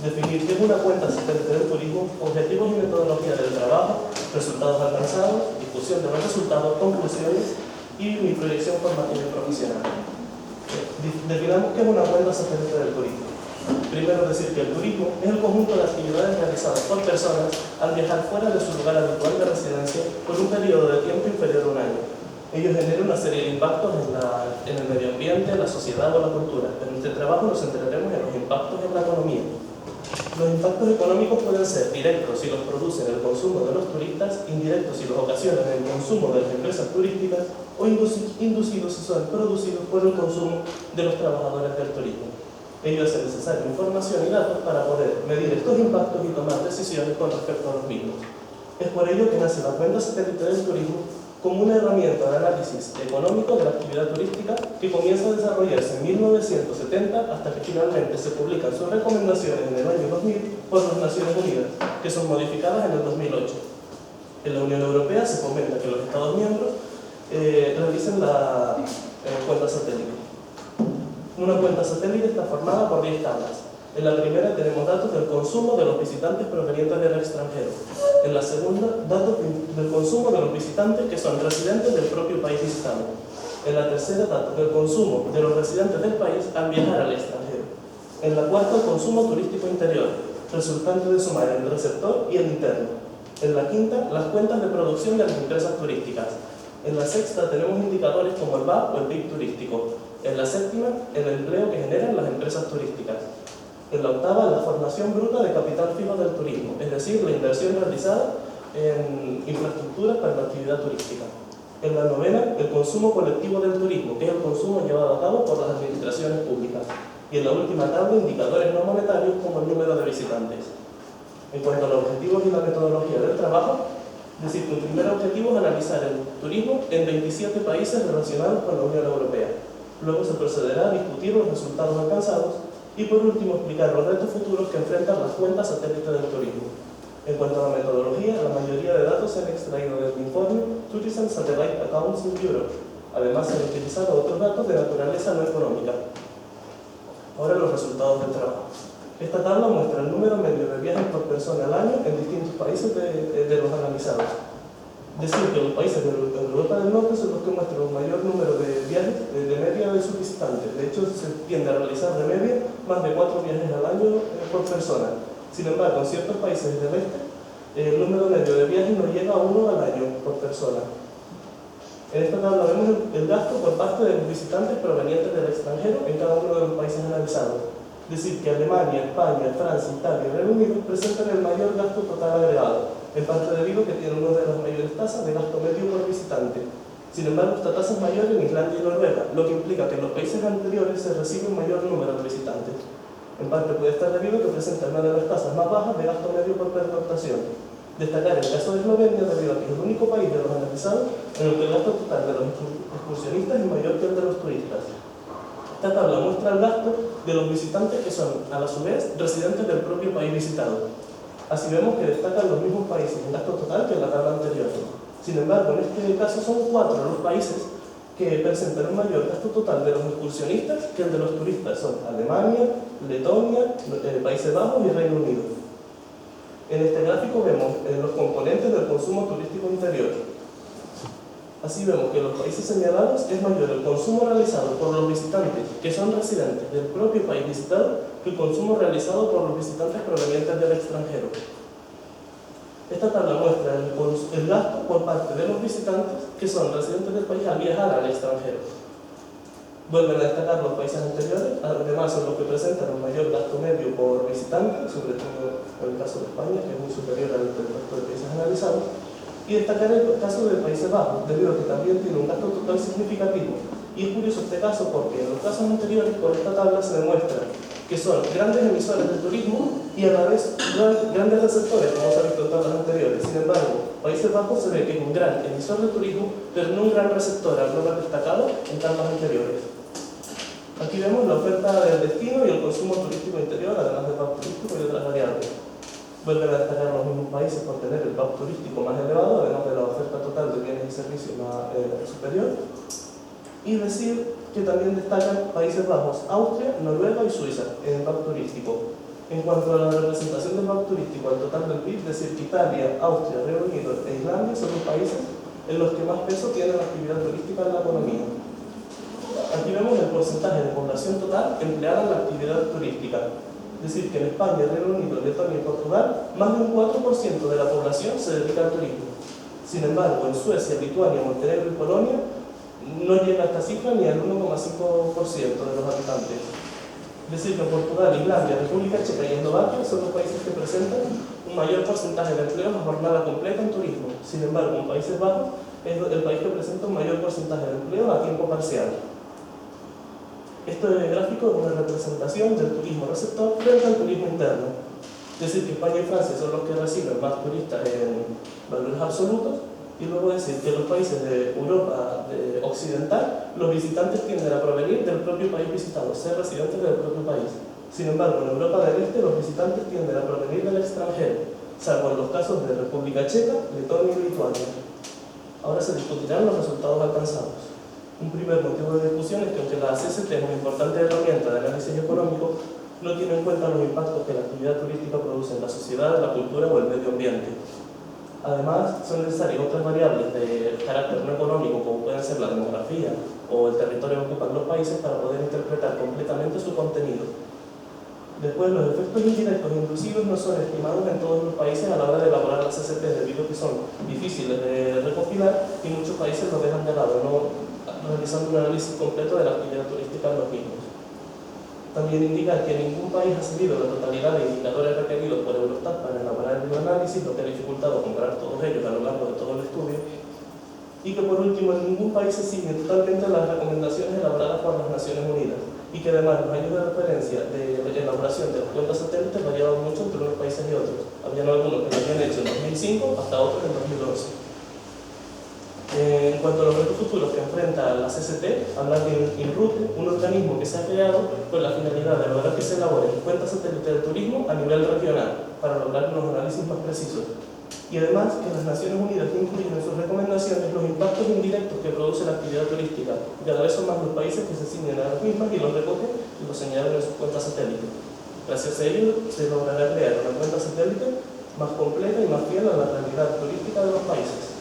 definir qué es una cuenta satélite del turismo, objetivos y metodología del trabajo, resultados alcanzados, discusión de los resultados, conclusiones y mi proyección formativa y profesional. Definamos qué es una cuenta satélite del turismo. Primero, decir que el turismo es el conjunto de actividades realizadas por personas al viajar fuera de su lugar habitual de residencia por un periodo de tiempo inferior a un año. Ellos generan una serie de impactos en el medio ambiente, la sociedad o la cultura, pero en este trabajo nos centraremos en los impactos en la economía. Los impactos económicos pueden ser directos si los producen el consumo de los turistas, indirectos si los ocasionan el consumo de las empresas turísticas o inducidos si son producidos por el consumo de los trabajadores del turismo. Ello hace necesaria información y datos para poder medir estos impactos y tomar decisiones con respecto a los mismos. Es por ello que nace la cuenta satélite del turismo como una herramienta de análisis económico de la actividad turística que comienza a desarrollarse en 1970 hasta que finalmente se publican sus recomendaciones en el año 2000 por las Naciones Unidas, que son modificadas en el 2008. En la Unión Europea se fomenta que los Estados miembros realicen la cuenta satélite. Una cuenta satélite está formada por 10 tablas. En la primera tenemos datos del consumo de los visitantes provenientes del extranjero. En la segunda, datos del consumo de los visitantes que son residentes del propio país visitado. En la tercera, datos del consumo de los residentes del país al viajar al extranjero. En la cuarta, el consumo turístico interior, resultante de sumar el receptor y el interno. En la quinta, las cuentas de producción de las empresas turísticas. En la sexta tenemos indicadores como el VAP o el PIB turístico. En la séptima, el empleo que generan las empresas turísticas. En la octava, la formación bruta de capital fijo del turismo, es decir, la inversión realizada en infraestructuras para la actividad turística. En la novena, el consumo colectivo del turismo, que es el consumo llevado a cabo por las administraciones públicas. Y en la última tabla, indicadores no monetarios como el número de visitantes. En cuanto a los objetivos y la metodología del trabajo, decir que el primer objetivo es analizar el turismo en 27 países relacionados con la Unión Europea. Luego se procederá a discutir los resultados alcanzados y por último explicar los retos futuros que enfrentan las cuentas satélite del turismo. En cuanto a la metodología, la mayoría de datos se han extraído del informe Tourism Satellite Accounts in Europe. Además, se han utilizado otros datos de naturaleza no económica. Ahora los resultados del trabajo. Esta tabla muestra el número medio de viajes por persona al año en distintos países de los analizados. Decir que los países de Europa del Norte son los que muestran el mayor número de viajes de media de sus visitantes. De hecho, se tiende a realizar de media más de 4 viajes al año por persona. Sin embargo, en ciertos países del este, el número medio de viajes no llega a 1 al año por persona. En esta tabla vemos el gasto por parte de los visitantes provenientes del extranjero en cada uno de los países analizados. Decir que Alemania, España, Francia, Italia y Reino Unido presentan el mayor gasto total agregado, en parte debido a que tienen una de las mayores tasas de gasto medio por visitante. Sin embargo, esta tasa es mayor en Islandia y Noruega, lo que implica que en los países anteriores se recibe un mayor número de visitantes. En parte puede estar debido a que presentan una de las tasas más bajas de gasto medio por pernoctación. Destacar el caso de Eslovenia debido a que es el único país de los analizados en el que el gasto total de los excursionistas es mayor que el de los turistas. Esta tabla muestra el gasto de los visitantes que son, a su vez, residentes del propio país visitado. Así vemos que destacan los mismos países en gasto total que en la tabla anterior. Sin embargo, en este caso son 4 los países que presentan un mayor gasto total de los excursionistas que el de los turistas. Son Alemania, Letonia, Países Bajos y Reino Unido. En este gráfico vemos los componentes del consumo turístico interior. Así vemos que en los países señalados es mayor el consumo realizado por los visitantes que son residentes del propio país visitado que el consumo realizado por los visitantes provenientes del extranjero. Esta tabla muestra el gasto por parte de los visitantes que son residentes del país al viajar al extranjero. Vuelven a destacar los países anteriores, además son los que presentan un mayor gasto medio por visitante, sobre todo en el caso de España, que es muy superior al del resto de países analizados. Y destacar el caso de Países Bajos, debido a que también tiene un gasto total significativo. Y es curioso este caso porque en los casos anteriores, con esta tabla se demuestra que son grandes emisores del turismo y a la vez grandes receptores, como se ha visto en tablas anteriores. Sin embargo, Países Bajos se ve que es un gran emisor de turismo, pero no un gran receptor, al no haber destacado en tablas anteriores. Aquí vemos la oferta del destino y el consumo turístico interior, además del PAB turístico y otras variables. Vuelven a destacar los mismos países por tener el PAB turístico más elevado, además de la oferta total de bienes y servicios más superior. Y decir que también destacan Países Bajos, Austria, Noruega y Suiza en el PAB turístico. En cuanto a la representación del valor turístico al total del PIB, es decir, Italia, Austria, Reino Unido e Islandia son los países en los que más peso tiene la actividad turística en la economía. Aquí vemos el porcentaje de población total empleada en la actividad turística. Es decir, que en España, Reino Unido, Letonia y Portugal, más de un 4% de la población se dedica al turismo. Sin embargo, en Suecia, Lituania, Montenegro y Polonia no llega a esta cifra ni al 1,5% de los habitantes. Es decir, que Portugal, Islandia, República Checa y Eslovaquia son los países que presentan un mayor porcentaje de empleos a jornada completa en turismo. Sin embargo, en Países Bajos es el país que presenta un mayor porcentaje de empleo a tiempo parcial. Este gráfico es una representación del turismo receptor frente al turismo interno. Es decir, que España y Francia son los que reciben más turistas en valores absolutos, y luego decir que en los países de Europa occidental los visitantes tienden a provenir del propio país visitado, ser residentes del propio país. Sin embargo, en Europa del Este los visitantes tienden a provenir del extranjero, salvo en los casos de República Checa, Letonia y Lituania. Ahora se discutirán los resultados alcanzados. Un primer motivo de discusión es que aunque la CST es una importante herramienta de análisis económico, no tiene en cuenta los impactos que la actividad turística produce en la sociedad, la cultura o el medio ambiente. Además, son necesarias otras variables de carácter no económico, como pueden ser la demografía o el territorio que ocupan los países, para poder interpretar completamente su contenido. Después, los efectos indirectos e intrusivos no son estimados en todos los países a la hora de elaborar las CST, debido a que son difíciles de recopilar y muchos países los dejan de lado, no realizando un análisis completo de la actividad turística en los mismos. También indicar que ningún país ha seguido la totalidad de indicadores requeridos por Eurostat para elaborar el análisis, lo que ha dificultado comparar todos ellos a lo largo de todo el estudio. Y que por último, en ningún país se siguen totalmente las recomendaciones elaboradas por las Naciones Unidas, y que además los años de referencia de elaboración de las cuentas satélites variaban mucho entre unos países y otros. Habían algunos que lo habían hecho en 2005 hasta otros en 2011. En cuanto a los retos futuros que enfrenta la CST, hablar de INRUTE, un organismo que se ha creado con la finalidad de lograr que se elaboren cuentas satélites de turismo a nivel regional, para lograr unos análisis más precisos. Y además que las Naciones Unidas incluyen en sus recomendaciones los impactos indirectos que produce la actividad turística, y cada vez son más los países que se ciñen a las mismas y los recogen y los señalan en sus cuentas satélites. Gracias a ello se logrará crear una cuenta satélite más completa y más fiel a la realidad turística de los países.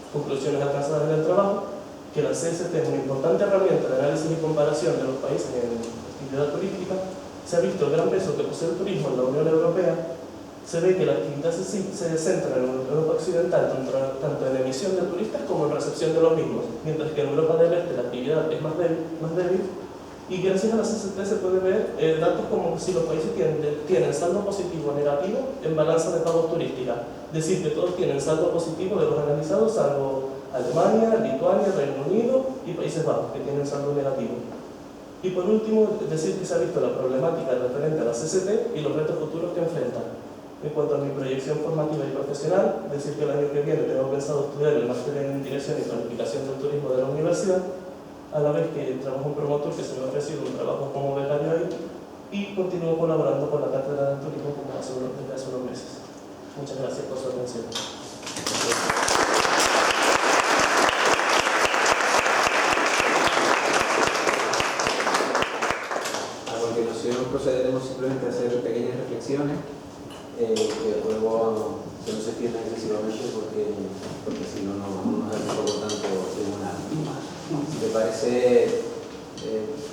Conclusiones alcanzadas en el trabajo: que la CST es una importante herramienta de análisis y comparación de los países en actividad turística. Se ha visto el gran peso que posee el turismo en la Unión Europea. Se ve que la actividad se centra en Europa Occidental, tanto en emisión de turistas como en recepción de los mismos, mientras que en Europa del Este la actividad es más débil. Y gracias a la CST se puede ver datos como si los países tienen saldo positivo o negativo en balanza de pagos turística. Es decir, que todos tienen saldo positivo de los analizados, salvo Alemania, Lituania, Reino Unido y Países Bajos, que tienen saldo negativo. Y por último, decir que se ha visto la problemática referente a la CST y los retos futuros que enfrentan. En cuanto a mi proyección formativa y profesional, decir que el año que viene tengo pensado estudiar el máster en Dirección y Planificación del Turismo de la universidad, a la vez que trabajo en Promotur, que se me ha ofrecido un trabajo como becario ahí, y continúo colaborando con la Cátedra de Turismo desde hace unos meses. Muchas gracias por su atención. A continuación procederemos simplemente a hacer pequeñas reflexiones que luego se nos extiendan excesivamente porque si no nos da tiempo por tanto tribunal. Si te parece,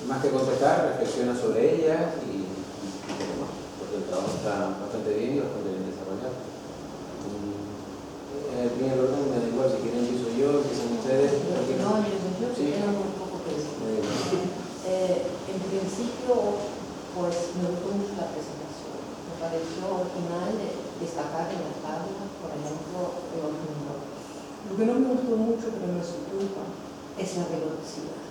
más que contestar, reflexiona sobre ellas y porque el trabajo está bastante bien y bastante bien desarrollado. Bien, el orden me da igual, si quieren empiezo yo, empiezan ustedes. No, yo sí tengo un poco que decir. En principio, pues me gustó mucho la presentación. Me pareció al final destacar en las tablas, por ejemplo, los números. Lo que no me gustó mucho, pero me preocupa, es la velocidad.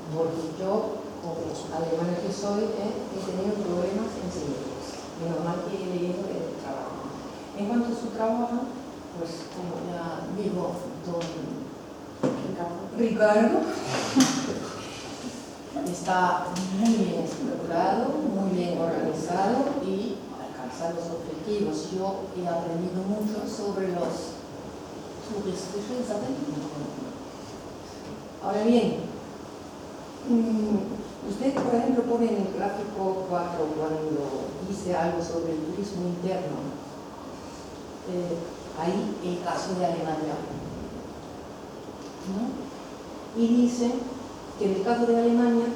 Porque yo, como alemana que soy, he tenido problemas en seguirlos. Es normal que he leído el trabajo. En cuanto a su trabajo, pues como ya digo, don Ricardo está muy bien estructurado, muy bien organizado y alcanza los objetivos. Yo he aprendido mucho sobre los turísticos satélites. Ahora bien, Usted, por ejemplo, pone en el gráfico 4 cuando dice algo sobre el turismo interno. Ahí el caso de Alemania, ¿no? Y dice que en el caso de Alemania,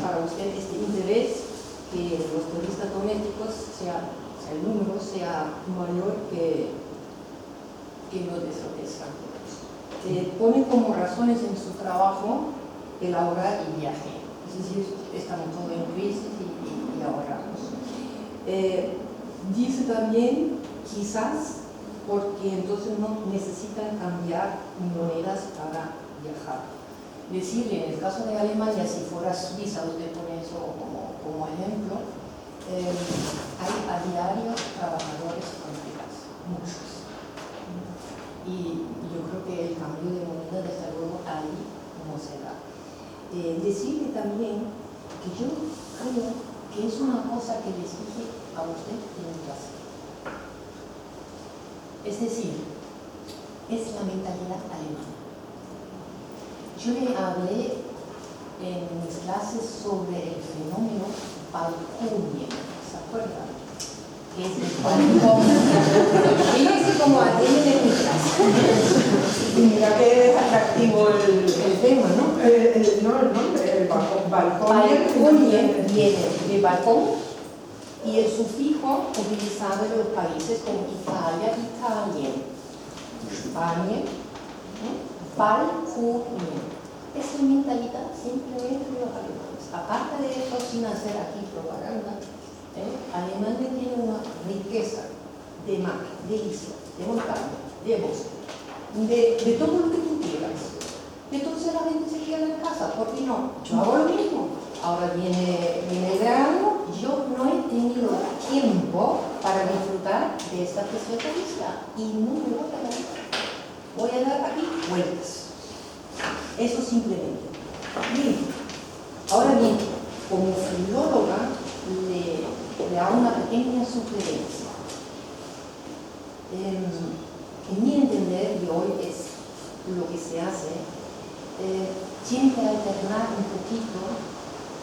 para usted este interés que los turistas domésticos el número sea mayor que los extranjeros. Pone como razones en su trabajo el ahorrar y viaje, es decir, estamos todos en crisis y ahorramos. Dice también, quizás, porque entonces no necesitan cambiar monedas para viajar. Decirle, en el caso de Alemania, si fuera Suiza, usted pone eso como ejemplo, hay a diario trabajadores extranjeros, muchos. Y yo creo que el cambio de moneda, desde luego, ahí no se da. Decirle también que yo creo que es una cosa que les dije a usted en clase. Es decir, es la mentalidad alemana. Yo le hablé en mis clases sobre el fenómeno balconien, ¿se acuerdan? Que es el balcón. Fíjense como atienden en mi clase. Y mira que es atractivo El tema, ¿no? el nombre, el balcón. Balconien viene de balcón y el sufijo utilizado en los países como Italia, Italien, España, balconien. Es la mentalidad simplemente de los alemanes. Aparte de eso, sin hacer aquí propaganda, Alemania tiene una riqueza de mar, de isla, de montaña, de bosque, de todo lo que tú quieras. Entonces la gente se queda en casa, ¿por qué no? Yo hago lo mismo. Ahora viene el verano, yo no he tenido tiempo para disfrutar de esta preciosa isla y no me voy a dar. Voy a dar aquí vueltas. Eso simplemente. Bien. Ahora bien, como filóloga, le hago una pequeña sugerencia. En mi entender, y hoy es lo que se hace, tiene que alternar un poquito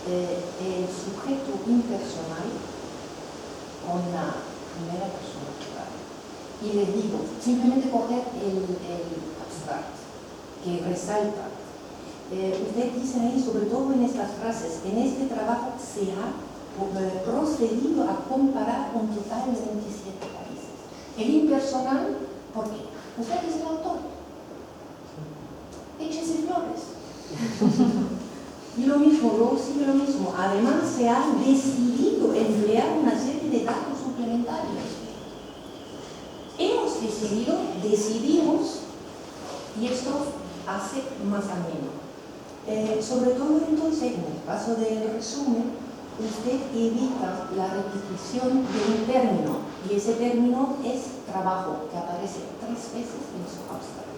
el sujeto impersonal con la primera persona plural. Y les digo, simplemente coger el abstracto que resalta. Usted dice ahí, sobre todo en estas frases, en este trabajo se ha procedido a comparar un total de 27 países. El impersonal, ¿por qué? Usted es el autor. Échese flores. Y lo mismo, luego sigue lo mismo. Además, se ha decidido emplear una serie de datos suplementarios. Hemos decidido, decidimos, y esto hace más ameno. Sobre todo entonces, en el caso del resumen, usted evita la repetición de un término, y ese término es trabajo, que aparece 3 veces en su abstracto.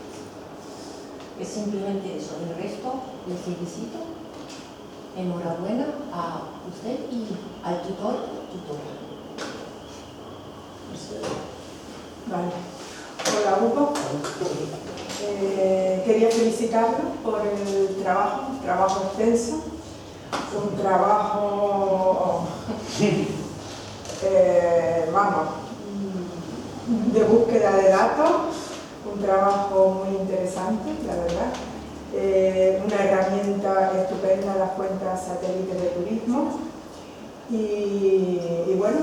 Es simplemente eso. El resto, le felicito. Enhorabuena a usted y al tutor o tutora. Vale. Hola, Hugo. Quería felicitarlo por el trabajo extenso, un trabajo, de búsqueda de datos, un trabajo muy interesante, la verdad, una herramienta estupenda, las cuentas satélites de turismo, y bueno,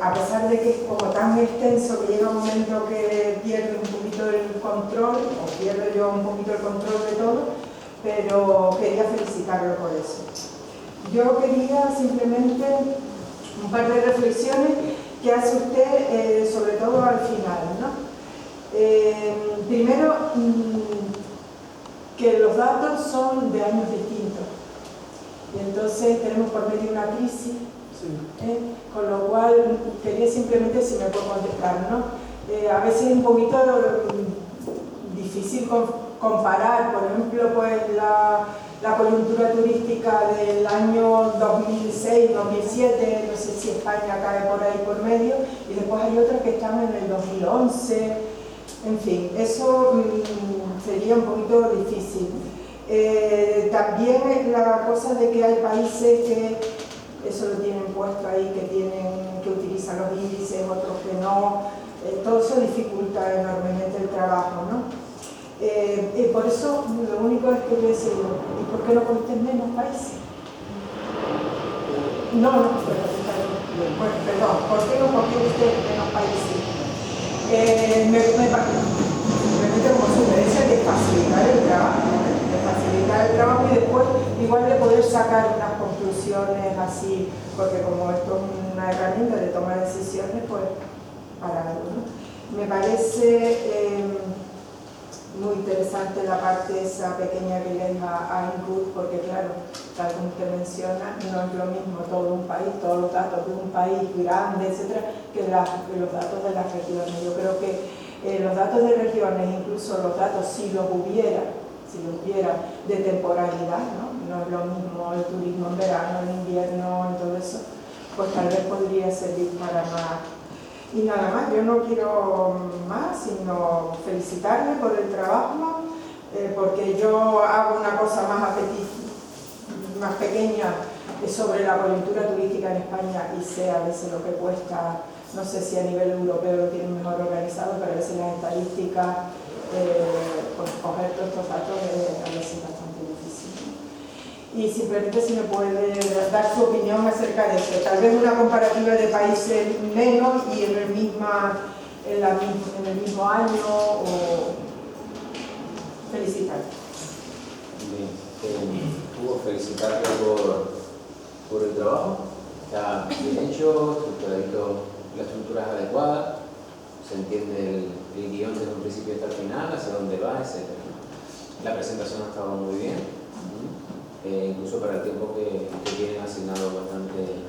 a pesar de que es como tan extenso que llega un momento que pierde un poquito el control, o pierdo yo un poquito el control de todo, pero quería felicitarlo por eso. Yo quería simplemente un par de reflexiones que hace usted, sobre todo al final, ¿no? Primero, que los datos son de años distintos, y entonces tenemos por medio una crisis. Con lo cual quería simplemente, si me puedo contestar, ¿no? A veces es un poquito difícil comparar, por ejemplo, pues la coyuntura turística del año 2006, 2007, no sé si España cae por ahí por medio, y después hay otras que están en el 2011, en fin, eso sería un poquito difícil. También la cosa de que hay países que eso lo tienen puesto ahí, que utilizan los índices, otros que no, todo eso dificulta enormemente el trabajo, ¿no? Y por eso lo único es que yo decía, ¿y por qué no cogiste menos países? Perdón, ¿por qué no cogiste menos países? Me parece como sugerencia de facilitar el trabajo, y después igual de poder sacar unas conclusiones así, porque como esto es una herramienta de toma de decisiones, pues para algo, ¿no? Me parece muy interesante la parte esa pequeña que lees a Input, porque claro, tal como usted menciona, no es lo mismo todo un país, todos los datos de un país grande, etcétera, que los datos de las regiones. Yo creo que los datos de regiones, incluso los datos, si los hubiera de temporalidad, ¿no? No es lo mismo el turismo en verano, en invierno, en todo eso, pues tal vez podría servir para más. Y nada más, yo no quiero más, sino felicitarme por el trabajo, porque yo hago una cosa más pequeña sobre la coyuntura turística en España y sé a veces lo que cuesta, no sé si a nivel europeo lo tienen mejor organizado, pero a veces las estadísticas, pues coger todos estos datos a veces es bastante difícil. Y simplemente si me puede dar su opinión acerca de eso, tal vez una comparativa de países menos y en el mismo año, o felicitar. Bien, felicitarle por el trabajo, está bien hecho, estructuradito, la estructura es adecuada, se entiende el guión desde un principio hasta el final, hacia dónde va, etc. La presentación ha estado muy bien. Incluso para el tiempo que tienen asignado bastante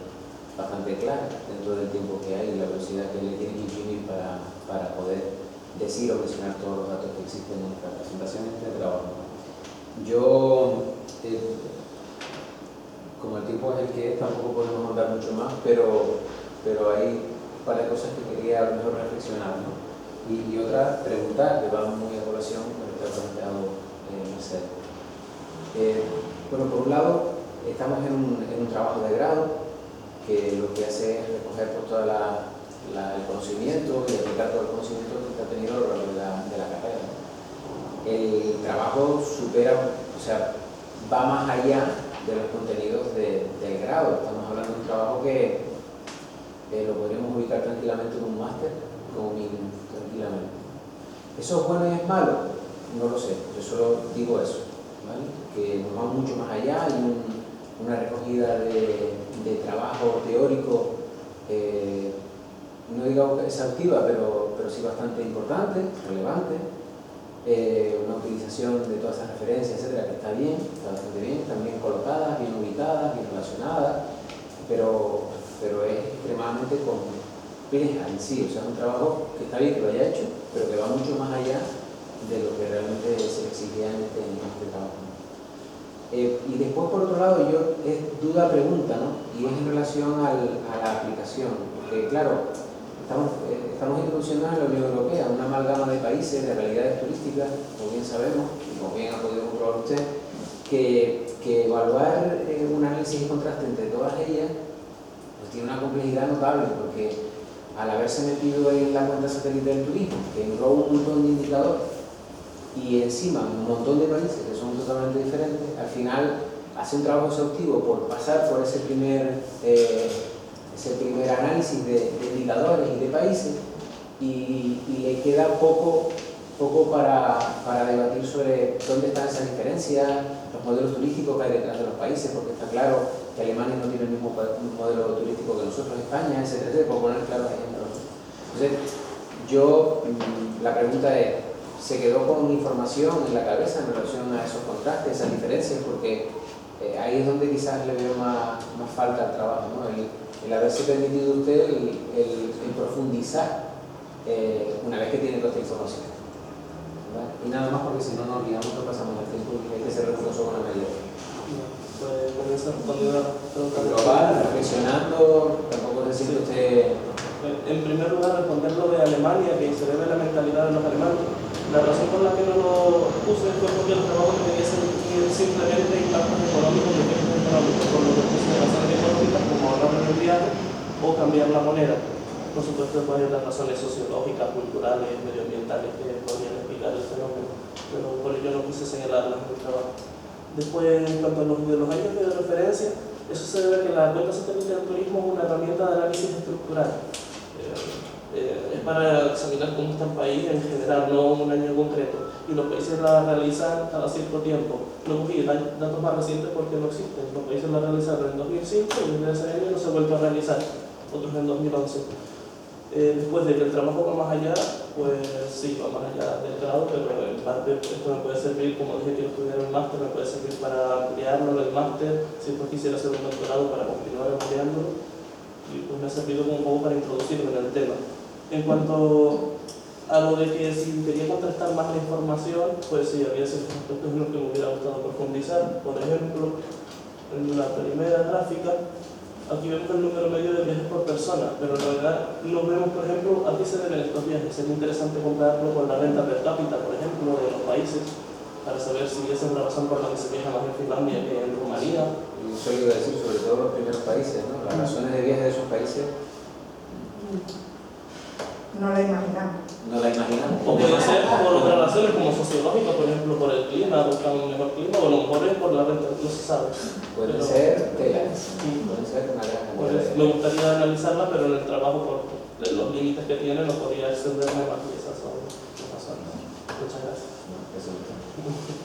claro, dentro del tiempo que hay y la velocidad que le tienen que imprimir para poder decir o mencionar todos los datos que existen en esta presentación, en este trabajo. Yo, como el tiempo es el que es, tampoco podemos hablar mucho más, pero hay un par de cosas que quería a lo mejor reflexionar, ¿no? Y otra, preguntar, que va muy a colación con lo que ha planteado Mercedes. Bueno, por un lado, estamos en un trabajo de grado que lo que hace es recoger pues, todo el conocimiento y aplicar todo el conocimiento que está tenido a lo largo de la carrera. El trabajo supera, o sea, va más allá de los contenidos del grado. Estamos hablando de un trabajo que lo podríamos ubicar tranquilamente en un máster, como mínimo, tranquilamente. ¿Eso es bueno y es malo? No lo sé, yo solo digo eso. ¿Vale? Que nos va mucho más allá, hay una recogida de trabajo teórico, no digamos exhaustiva, pero sí bastante importante, relevante, una utilización de todas esas referencias, etcétera, que está bastante bien, están bien colocadas, bien ubicadas, bien relacionadas, pero es extremadamente compleja en sí, o sea, es un trabajo que está bien que lo haya hecho, pero que va mucho más allá de lo que realmente se exigía en este trabajo. Y después, por otro lado, es duda-pregunta, ¿no? Y es en relación a la aplicación, porque claro, estamos introduciendo en la Unión Europea una amalgama de países, de realidades turísticas, como bien sabemos, y como bien ha podido comprobar usted, que evaluar un análisis y contraste entre todas ellas pues tiene una complejidad notable, porque al haberse metido en la cuenta satélite del turismo, que engloba un montón de indicadores, y encima un montón de países que son totalmente diferentes, al final hace un trabajo exhaustivo por pasar por ese primer análisis de indicadores y de países y le queda poco para debatir sobre dónde están esas diferencias, los modelos turísticos que hay detrás de los países, porque está claro que Alemania no tiene el mismo modelo turístico que nosotros, España, etcétera, por poner claros ejemplos. Entonces, la pregunta es, ¿se quedó con información en la cabeza en relación a esos contrastes, esas diferencias? Porque ahí es donde quizás le veo más falta al trabajo, ¿no? El haberse permitido usted el profundizar una vez que tiene toda esta información. ¿Vale? Y nada más, porque si no nos olvidamos que pasamos el tiempo y hay que ser riguroso con la medida. Pues con esa respondida global, reflexionando, tampoco es decir que usted... En primer lugar, responder lo de Alemania, que se debe a la mentalidad de los alemanes. La razón por la que no lo puse fue porque los trabajos que quería hacer simplemente impactos económicos y efectos económicos, por lo que puse razones económicas como ahorrar en el viaje o cambiar la moneda. Por supuesto, después hay las razones sociológicas, culturales, medioambientales que podrían explicar el fenómeno, pero por ello no quise señalarlas en el trabajo. Después, en cuanto a los años de referencia, eso se debe a que la cuenta satélite del turismo es una herramienta de análisis estructural. Es para examinar cómo está el país en general, no un año en concreto. Y los países la realizan cada cierto tiempo. No cogí datos más recientes porque no existen. Los países la realizaron en 2005 y desde ese año no se ha vuelto a realizar. Otros en 2011. Después de que el trabajo va más allá, pues sí, va más allá del grado, pero en parte esto me puede servir, como dije que estudiar el máster, me puede servir para ampliarlo el máster, si después quisiera hacer un doctorado para continuar ampliándolo, y pues me ha servido como un poco para introducirme en el tema. En cuanto a lo de que si quería contrastar más la información, pues sí, había ciertos aspectos en los que me hubiera gustado profundizar. Por ejemplo, en la primera gráfica, aquí vemos el número medio de viajes por persona, pero en realidad no vemos, por ejemplo, a qué se deben estos viajes. Sería interesante compararlo con la renta per cápita, por ejemplo, de los países, para saber si esa es la razón por la que se viaja más en Finlandia que en Rumanía. Y eso le iba a decir, sobre todo los primeros países, ¿no? Las razones de viaje de esos países No la imaginamos. no las imaginamos. O puede ser por otras razones, como sociológicas, por ejemplo, por el clima, buscar un mejor clima, o a lo mejor es por la renta, no se sabe. Pueden Pero- ser telas, Sí. pueden ser una gran cantidad Pues de... me gustaría analizarla, pero en el trabajo, por los límites que tiene, no podría extenderme más, y esas son las razones. Muchas gracias. No, eso no.